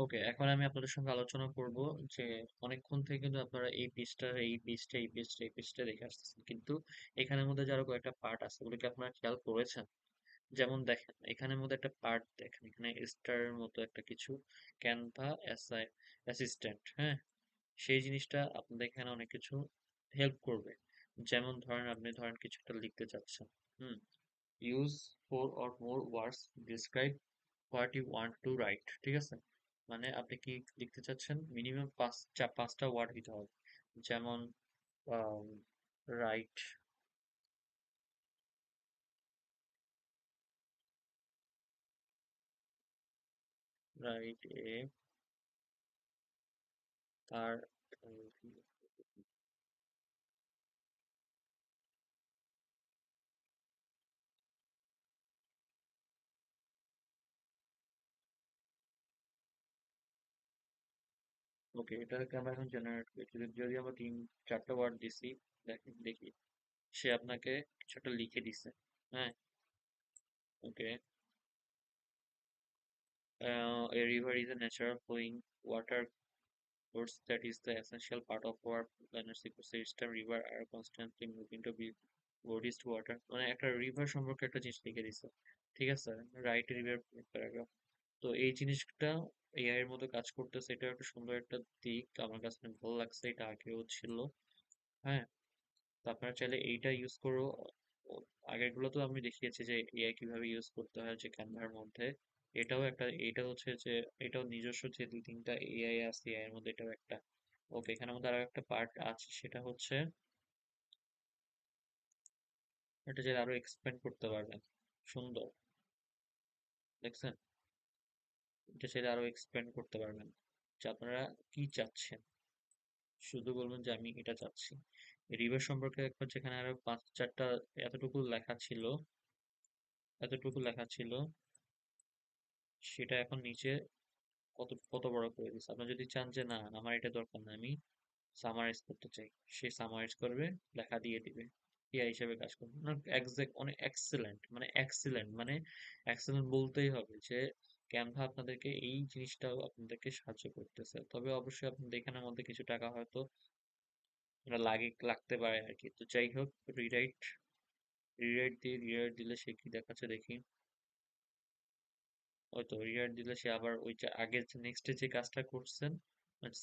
ওকে, এখন আমি আপনাদের সঙ্গে আলোচনা করব যে অনেকক্ষণ থেকে কিন্তু আপনারা এই পেজটা দেখে আসতেছেন, কিন্তু এখানের মধ্যে যে আরো কয়েকটা পার্ট আছে ওগুলো কি আপনারা খেয়াল করেছেন? যেমন দেখেন, এখানের মধ্যে একটা পার্ট দেখেন, এখানে স্টারের মতো একটা কিছু, ক্যানভা অ্যাসিস্ট্যান্ট, হ্যাঁ? সেই জিনিসটা আপনাদের এখানে অনেক কিছু হেল্প করবে। যেমন ধরেন, আপনি ধরেন কিছু একটা লিখতে চাচ্ছেন, হুম, use 4 or more words describe what you want to write, ঠিক আছে? মানে আপনি কি লিখতে চাচ্ছেন, মিনিমাম পাঁচটা ওয়ার্ড দিতে হবে। যেমন রাইট, রাইট এ তার, ওকে, এটাকে আমরা এখন জেনারেট করি। যদি আমরা 4টা ওয়ার্ড দিছি, দেখেন দেখি, সে আপনাকে কিছু একটা লিখে দিছে, হ্যাঁ? ওকে, a river is a natural flowing water course that is the essential part of our planet's ecosystem. River are constantly moving to be bodies to water, মানে একটা রিভার সম্পর্কে একটা জিনিস লিখে দিছে, ঠিক আছে? Right river paragraph. তো এই জিনিসটা এআই এর মতো কাজ করতেছে, এটা একটা সুন্দর একটা দিক, আমার কাছে অনেক ভালো লাগছে, এটা আগেও ছিল, হ্যাঁ? তো আপনারা চাইলে এইটা ইউজ করো। আগেরগুলো তো আমি দেখিয়েছি যে এআই কিভাবে ইউজ করতে হয়, যে ক্যানভার মধ্যে। এটা হচ্ছে যে এটাও নিজস্ব যে 2-3টা এআই আছে, এআই এর মধ্যে এটাও একটা। ওকে, এখানের মধ্যে আরো একটা পার্ট আছে, সেটা হচ্ছে এটা যে আরো এক্সপ্যান্ড করতে পারবেন। সুন্দর, দেখছেন? এটা চাইলে আরো এক্সপ্যান্ড করতে পারবেন, যে আপনারা কি চাচ্ছেন, শুধু বলবেন যে আমি এটা চাচ্ছি। রিভার সম্পর্কে একবার, যেখানে আরো 5-4টা এতটুকু লেখা ছিল, এতটুকু লেখা ছিল, সেটা এখন নিচে কত কত বড় করে দিচ্ছে। আপনি যদি চান যে না আমার এটা দরকার না, আমি সামারাইজ করতে চাই, সে সামারাইজ করবে, লেখা দিয়ে দিবে, এআই হিসেবে কাজ করবে না। এক্সাক্ট, মানে এক্সেলেন্ট, মানে এক্সেলেন্ট, মানে এক্সেলেন্ট বলতেই হবে যে ক্যানভা আপনাদেরকে এই জিনিসটাও আপনাদেরকে সাহায্য করতেছে। তবে অবশ্যই আপনাদের এখানের মধ্যে কিছু টাকা হয়তো লাগতে পারে আর কি। তো যাই হোক, রিরাইট রিরাইট দিলে সে কি দেখাচ্ছে দেখি। ওই তো রিরাইট দিলে সে আবার ওই যে আগের যে নেক্সটে যে কাজটা করছেন,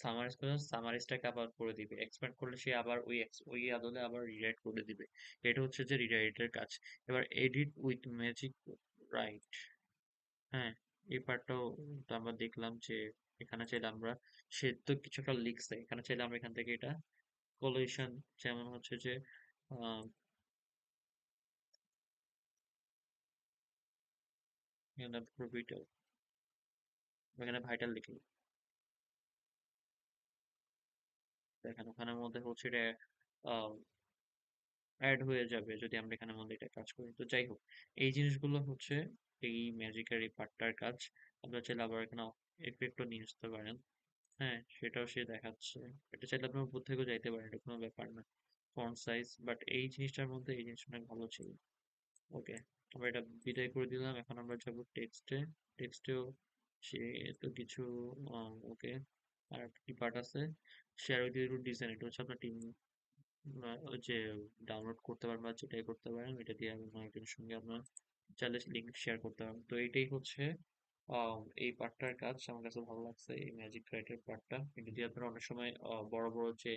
সামারাইজ করছেন, সামারাইজটাকে আবার করে দিবে। এক্সপ্যান্ড করলে সে আবার ওই আদলে আবার রিরাইট করে দিবে। এটা হচ্ছে যে রিরাইটের কাজ। এবার এডিট উইথ ম্যাজিক রাইট, হ্যাঁ, এই পার্টটাও তো আমরা দেখলাম যে এখানে চাইলে আমরা, সে তো কিছু একটা লিখছে, এখানে চাইলে আমরা এখান থেকে এটা কোলেশন, যেমন হচ্ছে যে আহ এখানে প্রবিটাল, এখানে ভাইটাল লিখি, দেখেন ওখানের মধ্যে হচ্ছে এটা অ্যাড হয়ে যাবে যদি আমরা এখানের মধ্যে এটা কাজ করি। তো যাই হোক, এই জিনিসগুলো হচ্ছে এই ম্যাজিকের এই পার্টটার কাজ। আপনারা চাইলে আবার এখানে এফেক্টও নিয়ে আসতে পারেন, হ্যাঁ, সেটাও সে দেখাচ্ছে। এটা চাইলে আপনার উপর থেকেও যাইতে পারেন, এটা কোনো ব্যাপার না। ফন্ট সাইজ, বাট এই জিনিসটার মধ্যে এই জিনিসটা অনেক ভালো ছিল। ওকে, আমরা এটা বিদায় করে দিলাম, এখন আমরা যাবো টেক্সটে। টেক্সটেও সে তো কিছু, ওকে, আর কি পার্ট আছে, শেয়ার উইথ ইউর ডিজাইন, এটা হচ্ছে আপনার টিম, ওই যে ডাউনলোড করতে পারেন বা যেটাই করতে পারেন, এটা দিয়ে অন্য একজনের সঙ্গে আপনার চাইলে লিঙ্ক শেয়ার করতে পারেন। তো এইটাই হচ্ছে এই পার্টটার কাজ। আমার কাছে ভালো লাগছে এই ম্যাজিক রাইটের পার্টটা। কিন্তু যদি আপনারা অনেক সময় বড় বড় যে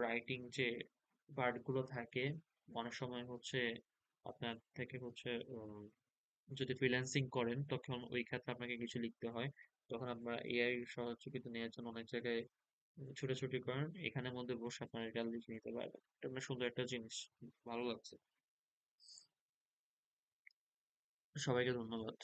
রাইটিং যে পার্ট গুলো থাকে, অনেক সময় হচ্ছে আপনার থেকে হচ্ছে যদি ফ্রিল্যান্সিং করেন, তখন ওই ক্ষেত্রে আপনাকে কিছু লিখতে হয়, তখন আপনার এআই সহযোগিতা নেওয়ার জন্য অনেক জায়গায় ছোটাছুটি করেন, এখানের মধ্যে বসে আপনারা এটা লিখে নিতে পারবেন। এটা আপনার সুন্দর একটা জিনিস, ভালো লাগছে। সবাইকে ধন্যবাদ।